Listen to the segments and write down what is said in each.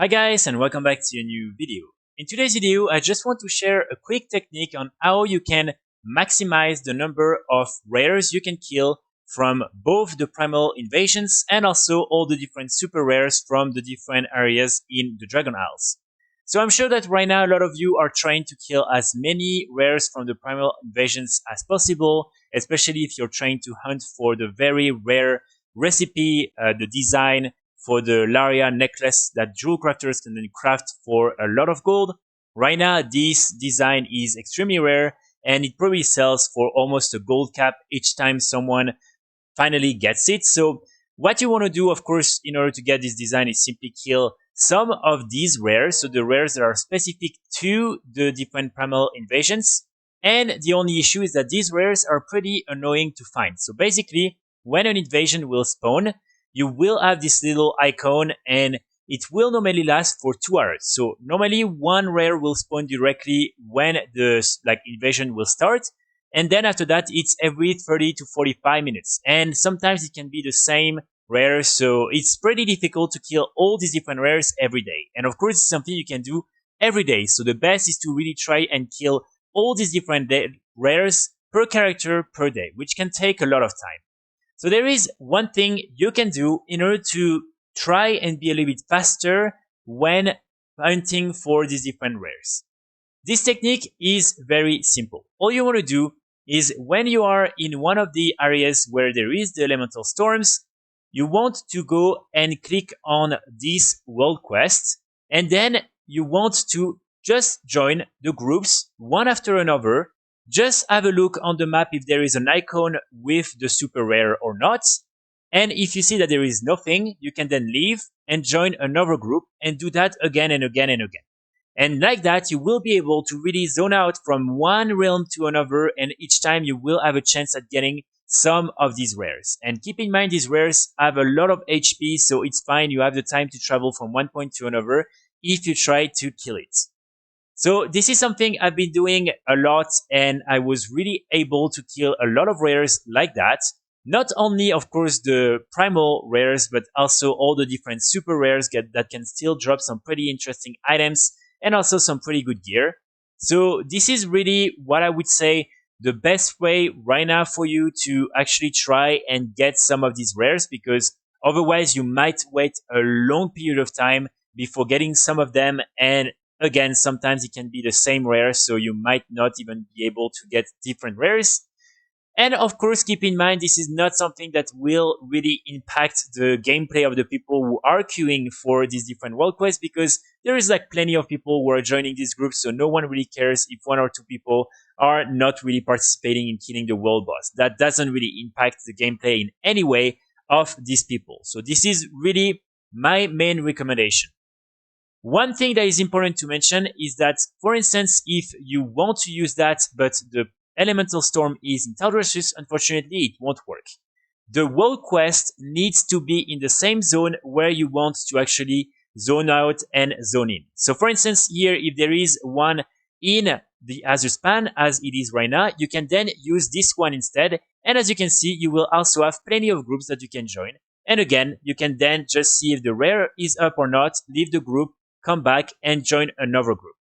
Hi guys, and welcome back to a new video. In today's video, I just want to share a quick technique on how you can maximize the number of rares you can kill from both the Primal invasions and also all the different super rares from the different areas in the Dragon Isles. So I'm sure that right now a lot of you are trying to kill as many rares from the Primal invasions as possible, especially if you're trying to hunt for the very rare recipe, the design, for the Laria necklace that jewel crafters can then craft for a lot of gold. Right now, this design is extremely rare and it probably sells for almost a gold cap each time someone finally gets it. So what you want to do, of course, in order to get this design is simply kill some of these rares. So the rares that are specific to the different primal invasions. And the only issue is that these rares are pretty annoying to find. So basically, when an invasion will spawn, you will have this little icon and it will normally last for 2 hours. So normally one rare will spawn directly when the invasion will start. And then after that, it's every 30 to 45 minutes. And sometimes it can be the same rare. So it's pretty difficult to kill all these different rares every day. And of course, it's something you can do every day. So the best is to really try and kill all these different rares per character per day, which can take a lot of time. So there is one thing you can do in order to try and be a little bit faster when hunting for these different rares. This technique is very simple. All you want to do is when you are in one of the areas where there is the elemental storms, you want to go and click on this world quest, and then you want to just join the groups one after another. Just have a look on the map if there is an icon with the super rare or not. And if you see that there is nothing, you can then leave and join another group and do that again and again and again. And like that, you will be able to really zone out from one realm to another, and each time you will have a chance at getting some of these rares. And keep in mind, these rares have a lot of HP, so it's fine. You have the time to travel from one point to another if you try to kill it. So this is something I've been doing a lot, and I was really able to kill a lot of rares like that. Not only, of course, the primal rares, but also all the different super rares that can still drop some pretty interesting items and also some pretty good gear. So this is really what I would say the best way right now for you to actually try and get some of these rares, because otherwise you might wait a long period of time before getting some of them. And again, sometimes it can be the same rare, so you might not even be able to get different rares. And of course, keep in mind, this is not something that will really impact the gameplay of the people who are queuing for these different world quests, because there is plenty of people who are joining these groups, so no one really cares if 1 or 2 people are not really participating in killing the world boss. That doesn't really impact the gameplay in any way of these people. So this is really my main recommendation. One thing that is important to mention is that, for instance, if you want to use that, but the elemental storm is in Taldrassus, unfortunately, it won't work. The world quest needs to be in the same zone where you want to actually zone out and zone in. So, for instance, here, if there is one in the Azure Span, as it is right now, you can then use this one instead. And as you can see, you will also have plenty of groups that you can join. And again, you can then just see if the rare is up or not, leave the group, come back and join another group.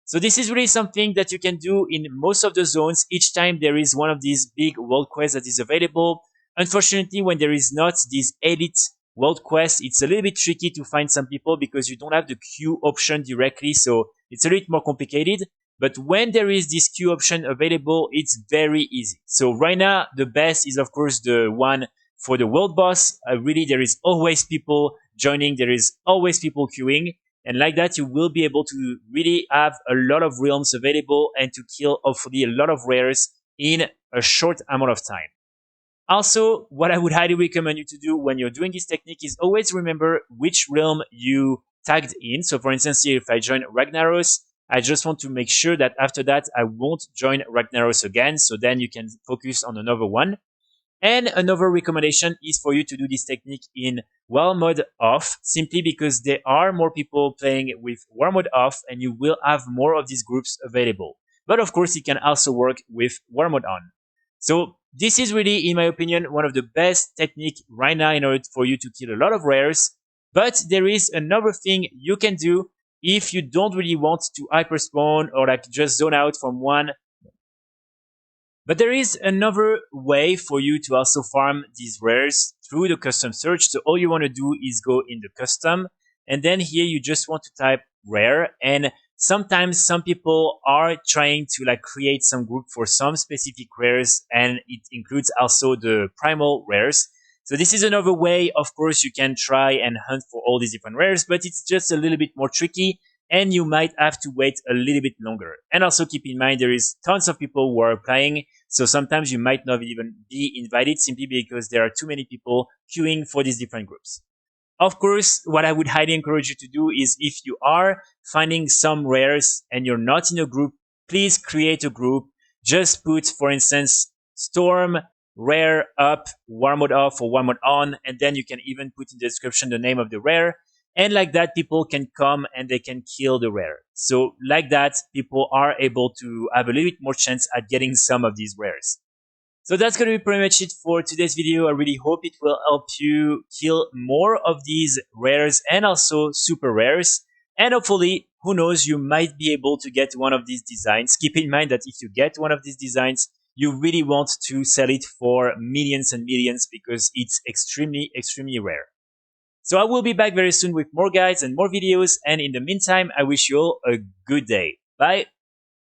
So this is really something that you can do in most of the zones each time there is one of these big world quests that is available. Unfortunately, when there is not this elite world quest, it's a little bit tricky to find some people because you don't have the queue option directly, so it's a little bit more complicated. But when there is this queue option available, it's very easy. So right now, the best is of course the one for the world boss. Really, there is always people joining, there is always people queuing. And like that, you will be able to really have a lot of realms available and to kill, hopefully, a lot of rares in a short amount of time. Also, what I would highly recommend you to do when you're doing this technique is always remember which realm you tagged in. So for instance, here, if I join Ragnaros, I just want to make sure that after that, I won't join Ragnaros again. So then you can focus on another one. And another recommendation is for you to do this technique in War mode off, simply because there are more people playing with War mode off and you will have more of these groups available. But of course, it can also work with War mode on. So this is really, in my opinion, one of the best technique right now in order for you to kill a lot of rares. But there is another thing you can do if you don't really want to hyperspawn or like just zone out from one. But there is another way for you to also farm these rares through the custom search. So all you want to do is go in the custom, and then here you just want to type rare. And sometimes some people are trying to like create some group for some specific rares, and it includes also the primal rares. So this is another way. Of course, you can try and hunt for all these different rares, but it's just a little bit more tricky, and you might have to wait a little bit longer. And also keep in mind there is tons of people who are playing, so sometimes you might not even be invited simply because there are too many people queuing for these different groups. Of course, what I would highly encourage you to do is if you are finding some rares and you're not in a group, please create a group. Just put, for instance, Storm, Rare up, War mode off or War mode on, and then you can even put in the description the name of the rare. And like that, people can come and they can kill the rare. So like that, people are able to have a little bit more chance at getting some of these rares. So that's going to be pretty much it for today's video. I really hope it will help you kill more of these rares and also super rares. And hopefully, who knows, you might be able to get one of these designs. Keep in mind that if you get one of these designs, you really want to sell it for millions and millions because it's extremely, extremely rare. So I will be back very soon with more guides and more videos. And in the meantime, I wish you all a good day. Bye.